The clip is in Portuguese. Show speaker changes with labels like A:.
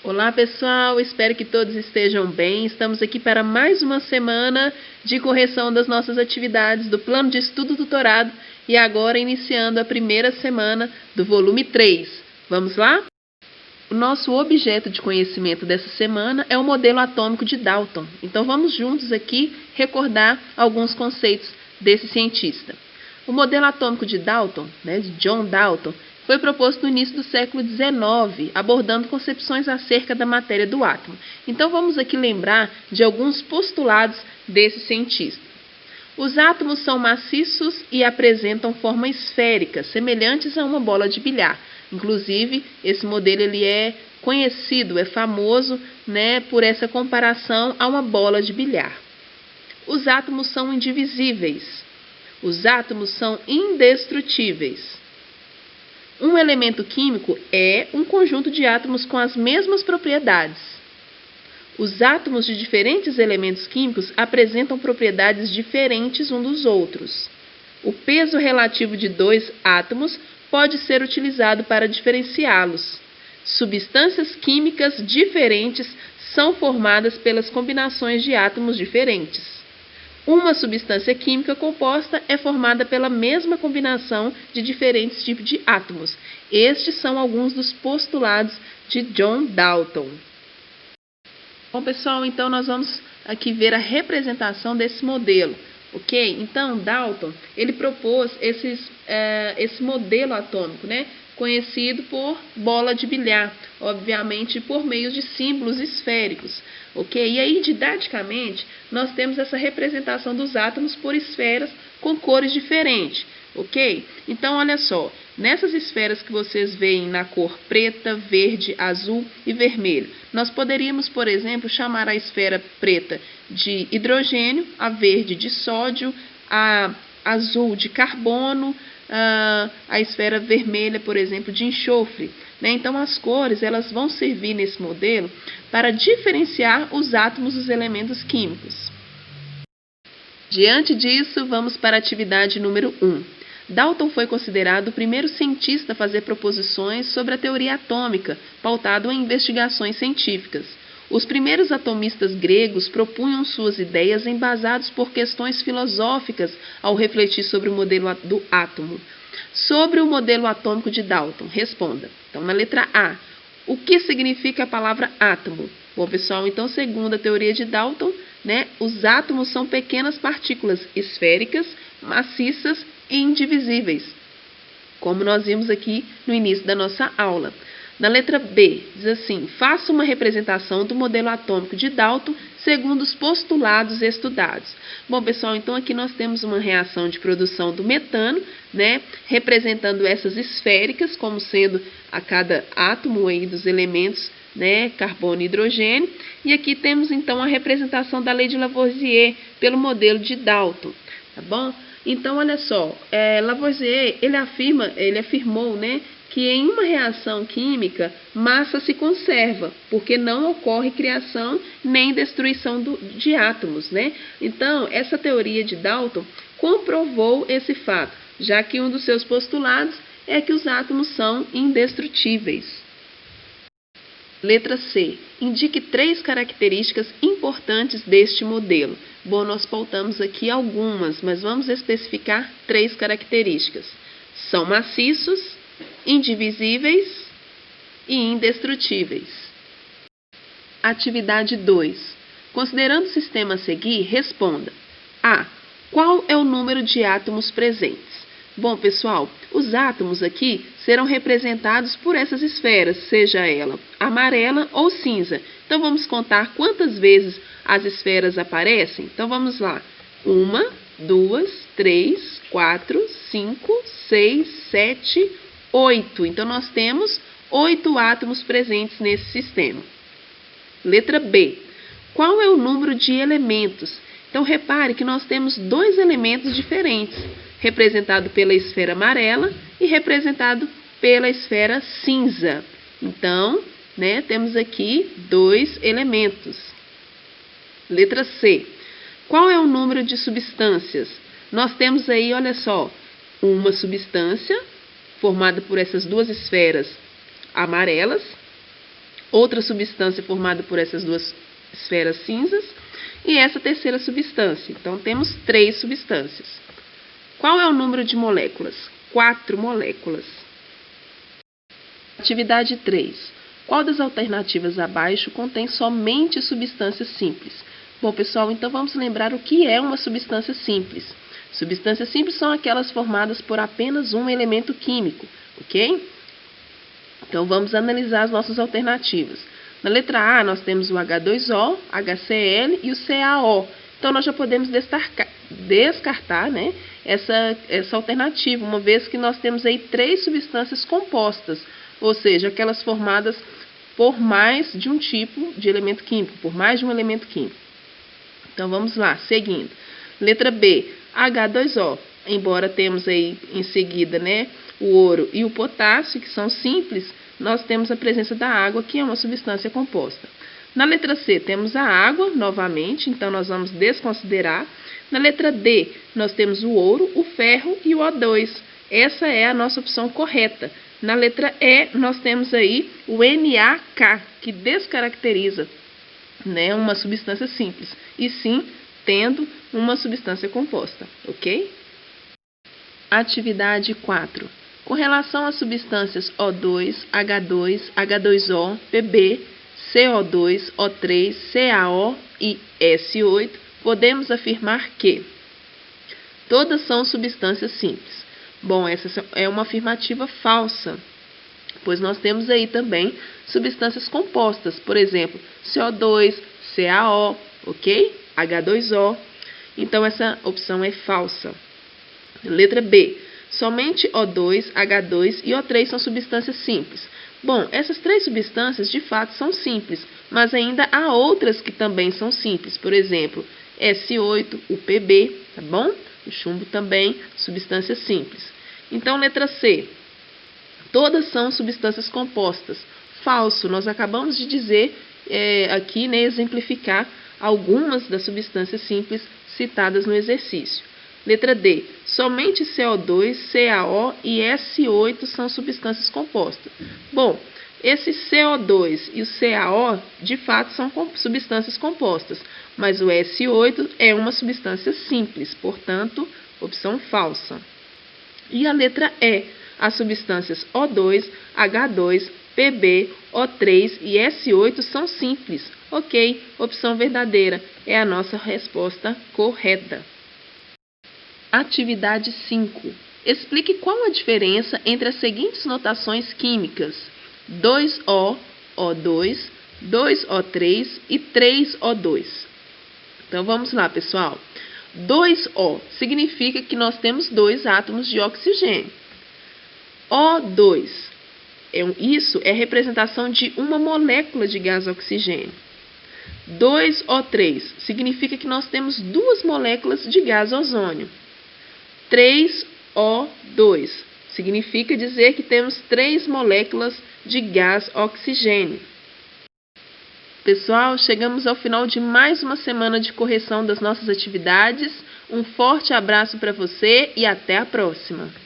A: Olá pessoal, espero que todos estejam bem. Estamos aqui para mais uma semana de correção das nossas atividades do plano de estudo tutorado e agora iniciando a primeira semana do volume 3. Vamos lá? O nosso objeto de conhecimento dessa semana é o modelo atômico de Dalton. Então vamos juntos aqui recordar alguns conceitos desse cientista. O modelo atômico de Dalton, de John Dalton, foi proposto no início do século XIX, abordando concepções acerca da matéria do átomo. Então vamos aqui lembrar de alguns postulados desse cientista. Os átomos são maciços e apresentam forma esférica, semelhantes a uma bola de bilhar. Inclusive, esse modelo ele é conhecido, é famoso, por essa comparação a uma bola de bilhar. Os átomos são indivisíveis. Os átomos são indestrutíveis. Um elemento químico é um conjunto de átomos com as mesmas propriedades. Os átomos de diferentes elementos químicos apresentam propriedades diferentes uns dos outros. O peso relativo de dois átomos pode ser utilizado para diferenciá-los. Substâncias químicas diferentes são formadas pelas combinações de átomos diferentes. Uma substância química composta é formada pela mesma combinação de diferentes tipos de átomos. Estes são alguns dos postulados de John Dalton. Bom, pessoal, então nós vamos aqui ver a representação desse modelo, ok? Então, Dalton, ele propôs esse modelo atômico, conhecido por bola de bilhar, obviamente por meio de símbolos esféricos, ok? E aí, didaticamente, nós temos essa representação dos átomos por esferas com cores diferentes, ok? Então, olha só, nessas esferas que vocês veem na cor preta, verde, azul e vermelho, nós poderíamos, por exemplo, chamar a esfera preta de hidrogênio, a verde de sódio, a azul de carbono, a esfera vermelha, por exemplo, de enxofre. Então, as cores elas vão servir nesse modelo para diferenciar os átomos dos elementos químicos. Diante disso, vamos para a atividade número 1. Dalton foi considerado o primeiro cientista a fazer proposições sobre a teoria atômica, pautado em investigações científicas. Os primeiros atomistas gregos propunham suas ideias embasados por questões filosóficas ao refletir sobre o modelo do átomo. Sobre o modelo atômico de Dalton, responda. Então, na letra A, o que significa a palavra átomo? Bom, pessoal, então, segundo a teoria de Dalton, os átomos são pequenas partículas esféricas, maciças e indivisíveis, como nós vimos aqui no início da nossa aula. Na letra B, diz assim, faça uma representação do modelo atômico de Dalton segundo os postulados estudados. Bom, pessoal, então aqui nós temos uma reação de produção do metano, representando essas esféricas como sendo a cada átomo aí dos elementos, carbono e hidrogênio. E aqui temos então a representação da lei de Lavoisier pelo modelo de Dalton, tá bom? Então, olha só, Lavoisier, ele afirmou, que em uma reação química, massa se conserva, porque não ocorre criação nem destruição de átomos, Então, essa teoria de Dalton comprovou esse fato, já que um dos seus postulados é que os átomos são indestrutíveis. Letra C. Indique 3 características importantes deste modelo. Bom, nós pautamos aqui algumas, mas vamos especificar 3 características. São maciços, indivisíveis e indestrutíveis. Atividade 2. Considerando o sistema a seguir, responda. A. Qual é o número de átomos presentes? Bom, pessoal, os átomos aqui serão representados por essas esferas, seja ela amarela ou cinza. Então, vamos contar quantas vezes as esferas aparecem? Então, vamos lá. 1, 2, 3, 4, 5, 6, 7, 8. Então, nós temos 8 átomos presentes nesse sistema. Letra B. Qual é o número de elementos? Então, repare que nós temos 2 elementos diferentes, representado pela esfera amarela e representado pela esfera cinza. Então, temos aqui 2 elementos. Letra C. Qual é o número de substâncias? Nós temos aí, olha só, uma substância formada por essas 2 esferas amarelas, outra substância formada por essas duas esferas cinzas e essa terceira substância. Então, temos 3 substâncias. Qual é o número de moléculas? 4 moléculas. Atividade 3. Qual das alternativas abaixo contém somente substâncias simples? Bom, pessoal, então vamos lembrar o que é uma substância simples. Substâncias simples são aquelas formadas por apenas um elemento químico, ok? Então, vamos analisar as nossas alternativas. Na letra A, nós temos o H2O, HCl e o CaO. Então, nós já podemos descartar, né, essa alternativa, uma vez que nós temos aí 3 substâncias compostas, ou seja, aquelas formadas por mais de um tipo de elemento químico, por mais de um elemento químico. Então, vamos lá, seguindo. Letra B, H2O. Embora temos aí em seguida, né, o ouro e o potássio, que são simples, nós temos a presença da água, que é uma substância composta. Na letra C, temos a água, novamente, então nós vamos desconsiderar. Na letra D, nós temos o ouro, o ferro e o O2. Essa é a nossa opção correta. Na letra E, nós temos aí o NaK, que descaracteriza, né, uma substância simples, e sim tendo uma substância composta, ok? Atividade 4. Com relação às substâncias O2, H2, H2O, Pb, CO2, O3, CaO e S8, podemos afirmar que todas são substâncias simples. Bom, essa é uma afirmativa falsa, pois nós temos aí também substâncias compostas, por exemplo, CO2, CaO, ok? H2O. Então, essa opção é falsa. Letra B. Somente O2, H2 e O3 são substâncias simples. Bom, essas 3 substâncias de fato são simples, mas ainda há outras que também são simples. Por exemplo, S8, o Pb, tá bom? O chumbo também, substância simples. Então, letra C. Todas são substâncias compostas. Falso, nós acabamos de dizer aqui, né, exemplificar algumas das substâncias simples citadas no exercício. Letra D. Somente CO2, CaO e S8 são substâncias compostas. Bom, esse CO2 e o CaO, de fato, são substâncias compostas, mas o S8 é uma substância simples, portanto, opção falsa. E a letra E. As substâncias O2, H2, Pb, O3 e S8 são simples. Ok, opção verdadeira é a nossa resposta correta. Atividade 5. Explique qual a diferença entre as seguintes notações químicas: 2O, O2, 2O3 e 3O2. Então, vamos lá, pessoal. 2O significa que nós temos 2 átomos de oxigênio. O2, isso é representação de uma molécula de gás oxigênio. 2O3 significa que nós temos 2 moléculas de gás ozônio. 3O2 significa dizer que temos 3 moléculas de gás oxigênio. Pessoal, chegamos ao final de mais uma semana de correção das nossas atividades. Um forte abraço para você e até a próxima!